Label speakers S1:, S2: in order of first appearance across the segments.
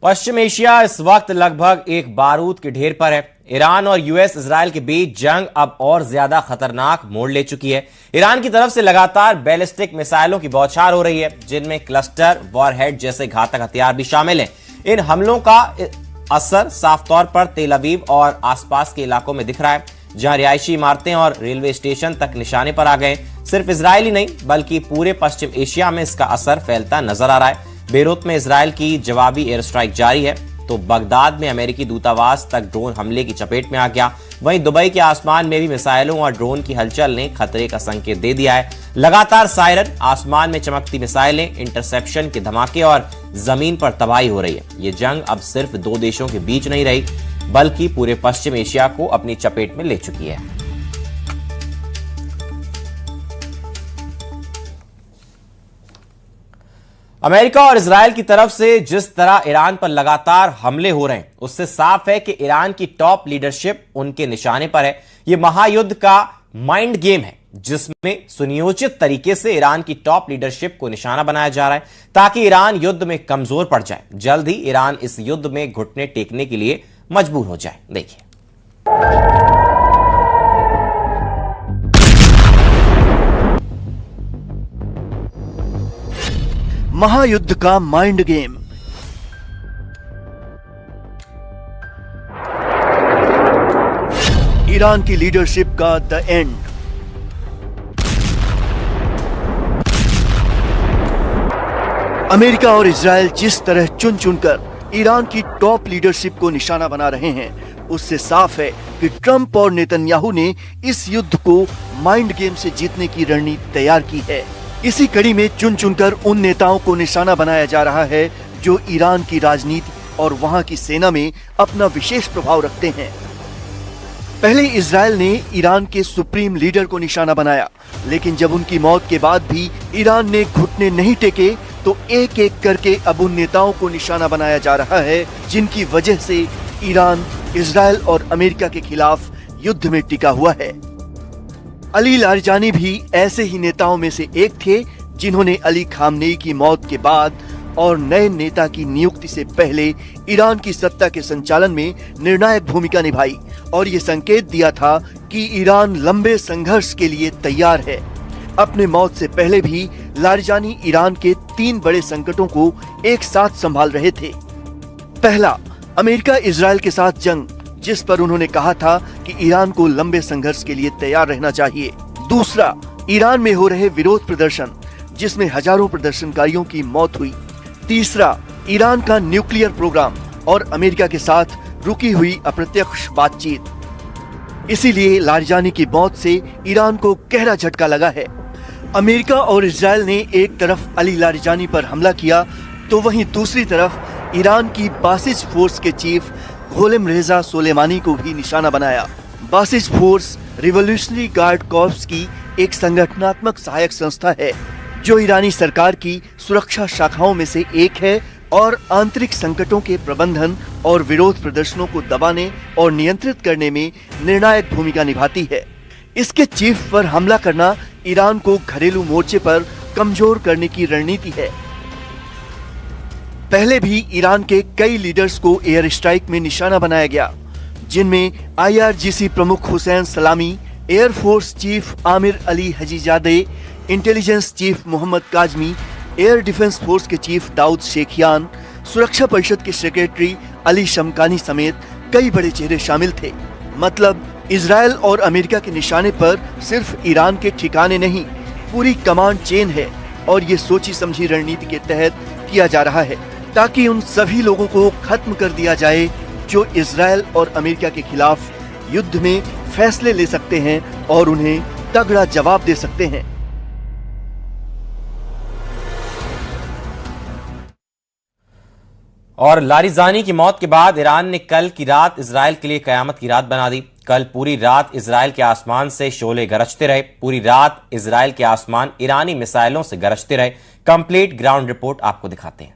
S1: पश्चिम Asia इस वक्त लगभग एक बारूद के ढेर पर है। ईरान और यूएस इजराइल के बीच जंग अब और ज्यादा खतरनाक मोड़ ले चुकी है। ईरान की तरफ से लगातार बैलिस्टिक मिसाइलों की बौछार हो रही है, जिनमें क्लस्टर वॉरहेड जैसे घातक हथियार भी शामिल हैं। इन हमलों का असर साफ तौर पर तेल अवीव और आसपास के इलाकों में दिख रहा है, जहां रिहायशी इमारतें और रेलवे स्टेशन तक निशाने पर आ गए। सिर्फ इजराइल ही नहीं बल्कि पूरे पश्चिम एशिया में इसका असर फैलता नजर आ रहा है। बेरूत में इजराइल की जवाबी एयर स्ट्राइक जारी है, तो बगदाद में अमेरिकी दूतावास तक ड्रोन हमले की चपेट में आ गया। वहीं दुबई के आसमान में भी मिसाइलों और ड्रोन की हलचल ने खतरे का संकेत दे दिया है। लगातार सायरन, आसमान में चमकती मिसाइलें, इंटरसेप्शन के धमाके और जमीन पर तबाही हो रही है। ये जंग अब सिर्फ दो देशों के बीच नहीं रही, बल्कि पूरे पश्चिम एशिया को अपनी चपेट में ले चुकी है। अमेरिका और इजराइल की तरफ से जिस तरह ईरान पर लगातार हमले हो रहे हैं, उससे साफ है कि ईरान की टॉप लीडरशिप उनके निशाने पर है। यह महायुद्ध का माइंड गेम है, जिसमें सुनियोजित तरीके से ईरान की टॉप लीडरशिप को निशाना बनाया जा रहा है, ताकि ईरान युद्ध में कमजोर पड़ जाए। जल्द ही ईरान इस युद्ध में घुटने टेकने के लिए मजबूर हो जाए। देखिए,
S2: महायुद्ध का माइंड गेम। ईरान की लीडरशिप का द एंड। अमेरिका और इजराइल जिस तरह चुन चुनकर ईरान की टॉप लीडरशिप को निशाना बना रहे हैं, उससे साफ है कि ट्रंप और नेतन्याहू ने इस युद्ध को माइंड गेम से जीतने की रणनीति तैयार की है। इसी कड़ी में चुन चुनकर उन नेताओं को निशाना बनाया जा रहा है जो ईरान की राजनीति और वहां की सेना में अपना विशेष प्रभाव रखते हैं। पहले इजराइल ने ईरान के सुप्रीम लीडर को निशाना बनाया, लेकिन जब उनकी मौत के बाद भी ईरान ने घुटने नहीं टेके, तो एक एक करके अब उन नेताओं को निशाना बनाया जा रहा है जिनकी वजह से ईरान इजराइल और अमेरिका के खिलाफ युद्ध में टिका हुआ है। अली लारिजानी भी ऐसे ही नेताओं में से एक थे, जिन्होंने अली खामनेई की मौत के बाद और नए नेता की नियुक्ति से पहले ईरान की सत्ता के संचालन में निर्णायक भूमिका निभाई और ये संकेत दिया था कि ईरान लंबे संघर्ष के लिए तैयार है। अपने मौत से पहले भी लारिजानी ईरान के 3 बड़े संकटों को एक साथ संभाल रहे थे। पहला, अमेरिका इजराइल के साथ जंग, जिस पर उन्होंने कहा था कि ईरान को लंबे संघर्ष के लिए तैयार रहना चाहिए। दूसरा, ईरान में हो रहे विरोध प्रदर्शन, जिसमें हजारों प्रदर्शनकारियों की मौत हुई। तीसरा, ईरान का न्यूक्लियर प्रोग्राम और अमेरिका के साथ रुकी हुई अप्रत्यक्ष बातचीत। इसीलिए लारिजानी की मौत से ईरान को गहरा झटका लगा है। अमेरिका और इजराइल ने एक तरफ अली लारिजानी पर हमला किया, तो वहीं दूसरी तरफ ईरान की बासिज फोर्स के चीफ गोलेम रेजा सोलेमानी को भी निशाना बनाया। Basij force revolutionary guard corps की एक संगठनात्मक सहायक संस्था है, जो ईरानी सरकार की सुरक्षा शाखाओं में से एक है और आंतरिक संकटों के प्रबंधन और विरोध प्रदर्शनों को दबाने और नियंत्रित करने में निर्णायक भूमिका निभाती है। इसके चीफ पर हमला करना ईरान को घरेलू मोर्चे पर कमजोर करने की रणनीति है। पहले भी ईरान के कई लीडर्स को एयर स्ट्राइक में निशाना बनाया गया, जिनमें IRGC प्रमुख Hossein Salami, air force chief Amir Ali Hajizadeh, intelligence chief Mohammad Kazemi, air defence force के चीफ दाऊद शेखियान, सुरक्षा परिषद के सेक्रेटरी अली शमकानी समेत कई बड़े चेहरे शामिल थे। मतलब इजराइल और अमेरिका के निशाने पर सिर्फ ईरान के ठिकाने नहीं, पूरी कमांड चेन है और ये सोची समझी रणनीति के तहत किया जा रहा है, ताकि उन सभी लोगों को खत्म कर दिया जाए जो इजराइल और अमेरिका के खिलाफ युद्ध में फैसले ले सकते हैं और उन्हें तगड़ा जवाब दे सकते हैं।
S1: और लारिजानी की मौत के बाद ईरान ने कल की रात इजराइल के लिए कयामत की रात बना दी। कल पूरी रात इजराइल के आसमान से शोले गरजते रहे। पूरी रात इजराइल के आसमान ईरानी मिसाइलों से गरजते रहे। कंप्लीट ग्राउंड रिपोर्ट आपको दिखाते हैं।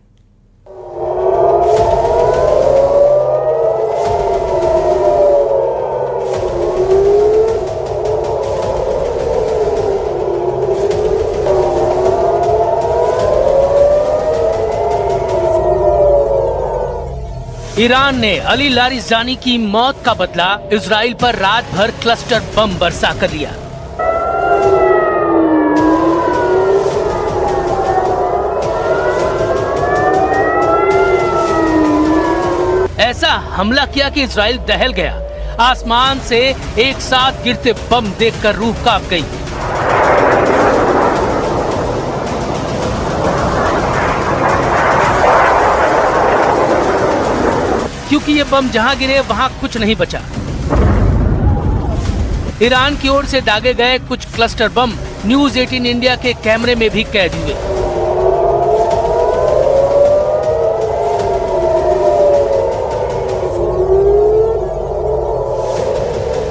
S3: ईरान ने अली लारिजानी की मौत का बदला इजराइल पर रात भर क्लस्टर बम बरसा कर लिया। ऐसा हमला किया कि इजराइल दहल गया। आसमान से एक साथ गिरते बम देखकर रूह कांप गई। क्योंकि ये बम जहां गिरे वहां कुछ नहीं बचा। ईरान की ओर से दागे गए कुछ क्लस्टर बम न्यूज 18 इंडिया के कैमरे में भी कैद हुए।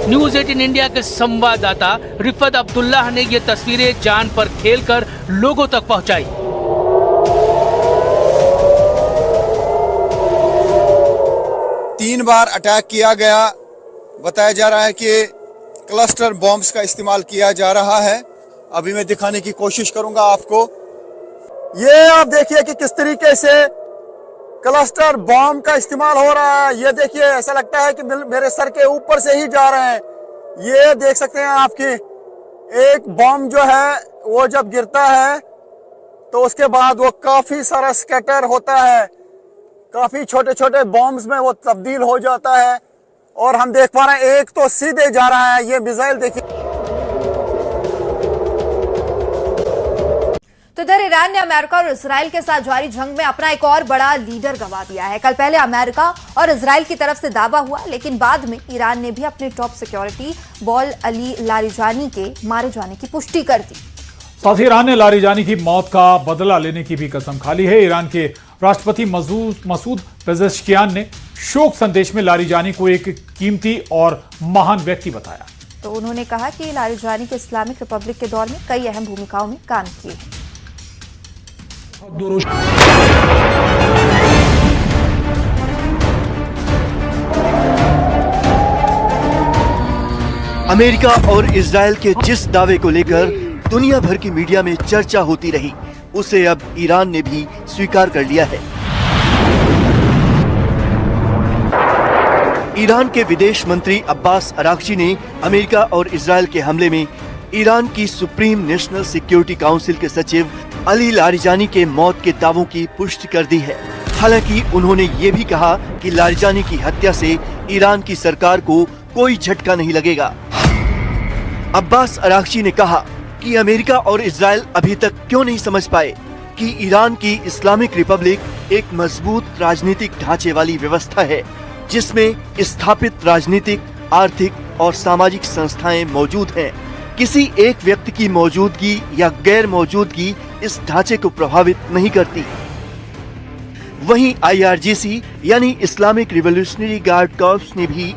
S3: न्यूज 18 इंडिया के संवाददाता रिफत अब्दुल्लाह ने ये तस्वीरें जान पर खेलकर लोगों तक पहुंचाई।
S4: तीन बार अटैक किया गया। बताया जा रहा है कि क्लस्टर बॉम्ब्स का इस्तेमाल किया जा रहा है। अभी मैं दिखाने की कोशिश करूंगा आपको। ये आप देखिए कि किस तरीके से क्लस्टर बॉम्ब का इस्तेमाल हो रहा है। ये देखिए, ऐसा लगता है कि मेरे सर के ऊपर से ही जा रहे हैं। ये देख सकते हैं आपकी एक बॉम्ब जो है वो जब गिरता है तो उसके बाद वो काफी सारा स्कैटर होता है, काफी छोटे छोटे बॉम्ब्स में वो तब्दील हो जाता है। और हम देख पा रहे हैं एक तो सीधे जा रहा है। ये मिसाइल देखिए।
S5: तो इधर ईरान ने अमेरिका और इजराइल के साथ जारी जंग में अपना एक और बड़ा लीडर गंवा दिया है। कल पहले अमेरिका और इजराइल की तरफ से दावा हुआ, लेकिन बाद में ईरान ने भी अपने top security ball Ali Larijani के मारे जाने की पुष्टि कर दी।
S6: साथ ही ईरान ने लारिजानी की मौत का बदला लेने की भी कसम खा ली है। ईरान के राष्ट्रपति मसूद पेजेश्कियान ने शोक संदेश में लारिजानी को एक कीमती और महान व्यक्ति बताया।
S5: तो उन्होंने कहा कि लारिजानी के इस्लामिक रिपब्लिक के दौर में कई अहम भूमिकाओं में काम किए।
S2: अमेरिका और इजराइल के जिस दावे को लेकर दुनिया भर की मीडिया में चर्चा होती रही, उसे अब ईरान ने भी स्वीकार कर लिया है। ईरान के विदेश मंत्री अब्बास अरागची ने अमेरिका और इजराइल के हमले में ईरान की सुप्रीम नेशनल सिक्योरिटी काउंसिल के सचिव अली लारिजानी के मौत के दावों की पुष्टि कर दी है। हालांकि उन्होंने ये भी कहा कि लारिजानी की हत्या से ईरान की सरकार को कोई झटका नहीं लगेगा। अब्बास अरागची ने कहा कि अमेरिका और इजराइल अभी तक क्यों नहीं समझ पाए कि ईरान की इस्लामिक रिपब्लिक एक मजबूत राजनीतिक ढांचे वाली व्यवस्था है, जिसमें स्थापित राजनीतिक, आर्थिक और सामाजिक संस्थाएं मौजूद हैं। किसी एक व्यक्ति की मौजूदगी या गैर मौजूदगी इस ढांचे को प्रभावित नहीं करती। वहीं IRGC यानी इस्लामिक रिवॉल्यूशनरी गार्ड कॉर्प्स ने भी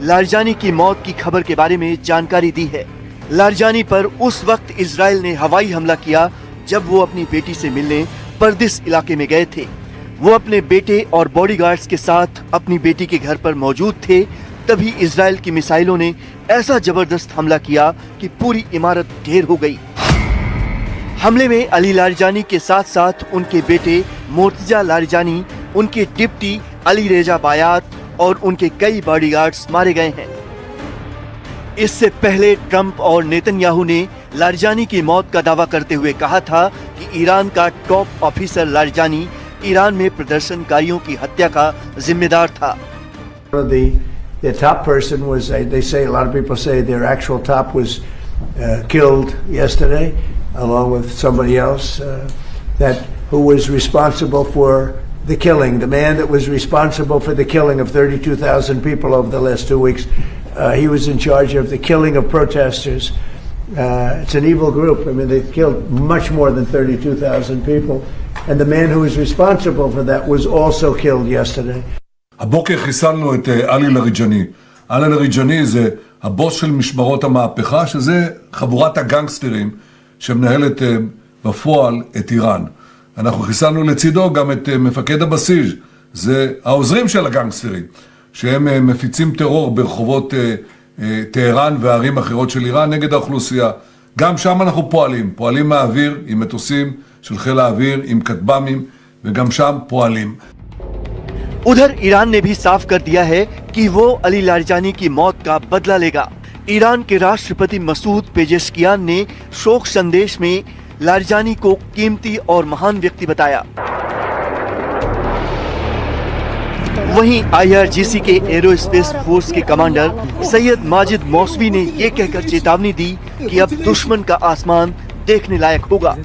S2: लारिजानी की मौत की खबर के बारे में जानकारी दी है। लारिजानी पर उस वक्त इजराइल ने हवाई हमला किया जब वो अपनी बेटी से मिलने परदिस इलाके में गए थे। वो अपने बेटे और बॉडीगार्ड्स के साथ अपनी बेटी के घर पर मौजूद थे। तभी इजराइल की मिसाइलों ने ऐसा जबरदस्त हमला किया कि पूरी इमारत ढेर हो गई। हमले में अली लारिजानी के साथ साथ उनके बेटे मोर्तजा लारिजानी, उनके डिप्टी अली रेजा बायात और उनके कई बॉडीगार्ड्स मारे गए हैं। इससे पहले ट्रंप और नेतन्याहू ने लारिजानी की मौत का दावा करते हुए कहा था कि ईरान का टॉप ऑफिसर लारिजानी ईरान में प्रदर्शनकारियों की हत्या का जिम्मेदार था।
S7: The top person was, they say, a lot of people say their actual top was killed yesterday, along with somebody else who was responsible for the killing. The man that was responsible for the killing of 32,000 people over the last 2 weeks, he was in charge of the killing of protesters. It's an evil group. I mean, they've killed much more than 32,000 people. And the man who was responsible for that was also killed yesterday.
S8: הבוקר חיסלנו את אלי לאריג'אני. אלי לאריג'אני זה הבוס של משמרות המהפכה, שזה חבורת הגנגסטרים שמנהלת בפועל את איראן. אנחנו חיסלנו לצידו גם את מפקד הבסיס, זה העוזרים של הגנגסטרים, שהם מפיצים טרור ברחובות טהרן וערים אחרות של איראן נגד האוכלוסייה. גם שם אנחנו פועלים מהאוויר עם מטוסים של חיל האוויר, עם כטב"מים, וגם שם פועלים.
S2: उधर Iran ने भी साफ कर दिया है कि वो Ali Larijani की मौत का बदला लेगा। ईरान के राष्ट्रपति मसूद पेजेश्कियान ने शोक संदेश में लारिजानी को कीमती और महान व्यक्ति बताया। वहीं IRGC के एरोस्पेस फोर्स के कमांडर सैयद माजिद मौसवी ने ये कहकर चेतावनी दी कि अब दुश्मन का आसमान देखने लायक होगा।